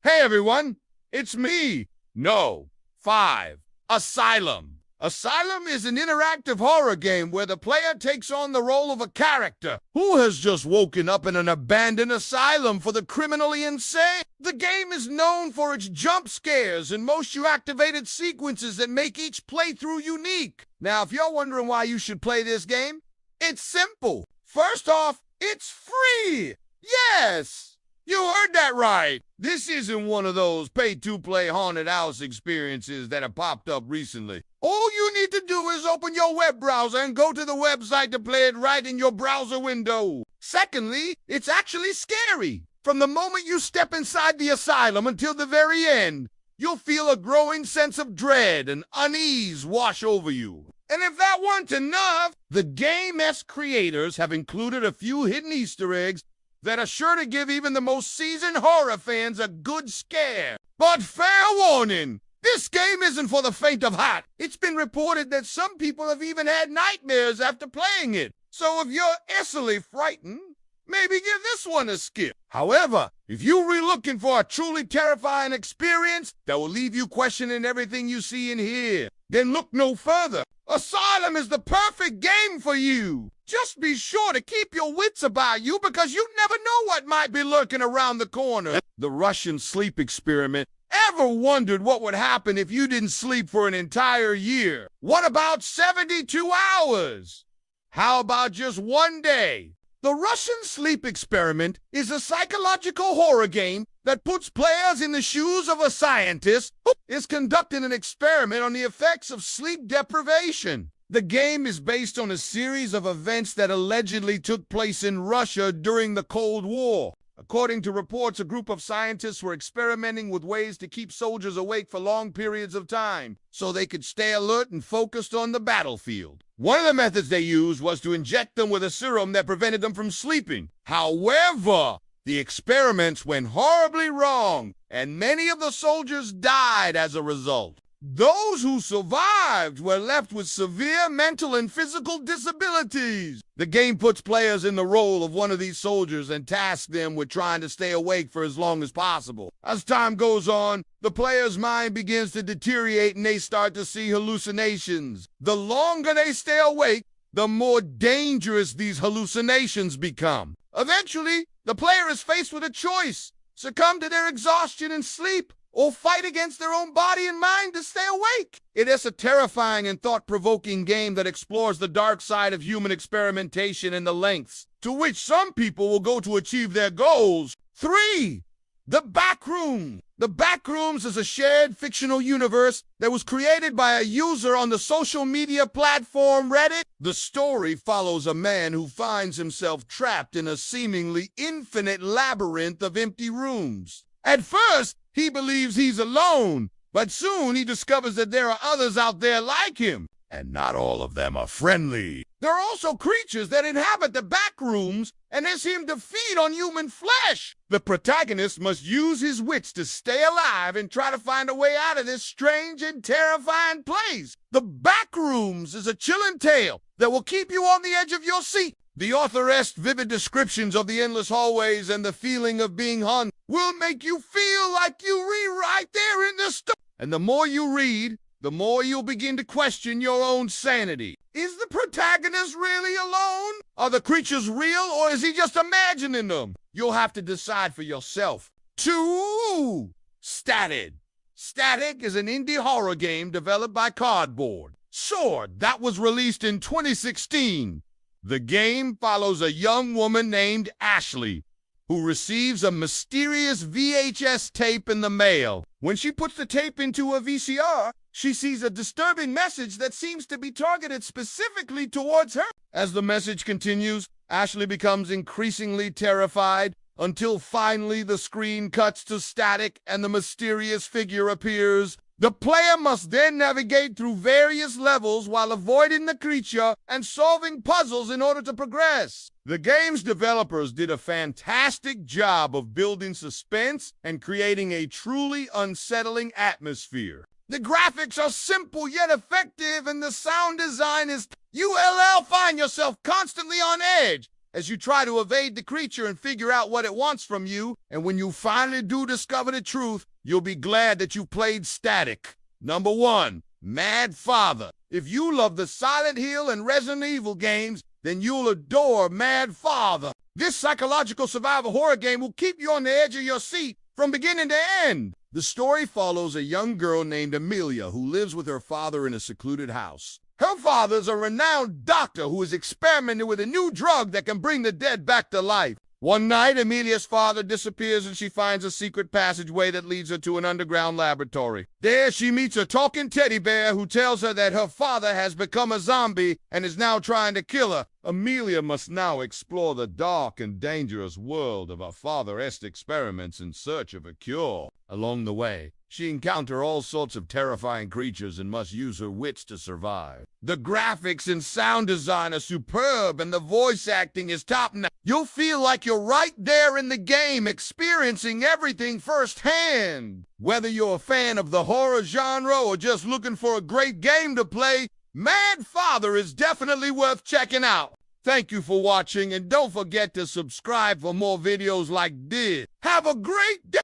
Hey everyone, it's me, No 5, Asylum. Asylum is an interactive horror game where the player takes on the role of a character who has just woken up in an abandoned asylum for the criminally insane. The game is known for its jump scares and motion-activated sequences that make each playthrough unique. Now, if you're wondering why you should play this game, it's simple. First off, it's free! Yes! You heard that right. This isn't one of those pay-to-play haunted house experiences that have popped up recently. All you need to do is open your web browser and go to the website to play it right in your browser window. Secondly, it's actually scary. From the moment you step inside the asylum until the very end, you'll feel a growing sense of dread and unease wash over you. And if that weren't enough, the game's creators have included a few hidden Easter eggs that are sure to give even the most seasoned horror fans a good scare. But fair warning, this game isn't for the faint of heart. It's been reported that some people have even had nightmares after playing it. So if you're easily frightened, maybe give this one a skip. However, if you're really looking for a truly terrifying experience that will leave you questioning everything you see and hear, then look no further. Asylum is the perfect game for you. Just be sure to keep your wits about you because you never know what might be lurking around the corner. The Russian sleep experiment. Ever wondered what would happen if you didn't sleep for an entire year? What about 72 hours? How about just one day? The Russian sleep experiment is a psychological horror game that puts players in the shoes of a scientist who is conducting an experiment on the effects of sleep deprivation. The game is based on a series of events that allegedly took place in Russia during the Cold War. According to reports, a group of scientists were experimenting with ways to keep soldiers awake for long periods of time so they could stay alert and focused on the battlefield. One of the methods they used was to inject them with a serum that prevented them from sleeping. However, the experiments went horribly wrong, and many of the soldiers died as a result. Those who survived were left with severe mental and physical disabilities. The game puts players in the role of one of these soldiers and tasks them with trying to stay awake for as long as possible. As time goes on, the player's mind begins to deteriorate and they start to see hallucinations. The longer they stay awake, the more dangerous these hallucinations become. Eventually, the player is faced with a choice: succumb to their exhaustion and sleep, or fight against their own body and mind to stay awake. It is a terrifying and thought-provoking game that explores the dark side of human experimentation and the lengths to which some people will go to achieve their goals. 3. The Backroom. The Backrooms is a shared fictional universe that was created by a user on the social media platform Reddit. The story follows a man who finds himself trapped in a seemingly infinite labyrinth of empty rooms. At first, he believes he's alone, but soon he discovers that there are others out there like him, and not all of them are friendly. There are also creatures that inhabit the back rooms, and they seem to feed on human flesh. The protagonist must use his wits to stay alive and try to find a way out of this strange and terrifying place. The Backrooms is a chilling tale that will keep you on the edge of your seat. The author's vivid descriptions of the endless hallways and the feeling of being haunted will make you feel like you read right there in the story. And the more you read, the more you'll begin to question your own sanity. Is the protagonist really alone? Are the creatures real, or is he just imagining them? You'll have to decide for yourself. 2. Static. Static is an indie horror game developed by Cardboard Sword that was released in 2016. The game follows a young woman named Ashley who receives a mysterious VHS tape in the mail. When she puts the tape into a VCR, she sees a disturbing message that seems to be targeted specifically towards her. As the message continues, Ashley becomes increasingly terrified until finally the screen cuts to static and the mysterious figure appears. The player must then navigate through various levels while avoiding the creature and solving puzzles in order to progress. The game's developers did a fantastic job of building suspense and creating a truly unsettling atmosphere. The graphics are simple yet effective, and the sound design is... You'll find yourself constantly on edge as you try to evade the creature and figure out what it wants from you. And when you finally do discover the truth, you'll be glad that you played Static. Number 1, Mad Father. If you love the Silent Hill and Resident Evil games, then you'll adore Mad Father. This psychological survival horror game will keep you on the edge of your seat from beginning to end. The story follows a young girl named Amelia who lives with her father in a secluded house. Her father is a renowned doctor who is experimenting with a new drug that can bring the dead back to life. One night, Amelia's father disappears and she finds a secret passageway that leads her to an underground laboratory. There, she meets a talking teddy bear who tells her that her father has become a zombie and is now trying to kill her. Amelia must now explore the dark and dangerous world of her father's experiments in search of a cure. Along the way, she encounters all sorts of terrifying creatures and must use her wits to survive. The graphics and sound design are superb and the voice acting is top-notch. You'll feel like you're right there in the game, experiencing everything firsthand. Whether you're a fan of the horror genre or just looking for a great game to play, Mad Father is definitely worth checking out. Thank you for watching and don't forget to subscribe for more videos like this. Have a great day!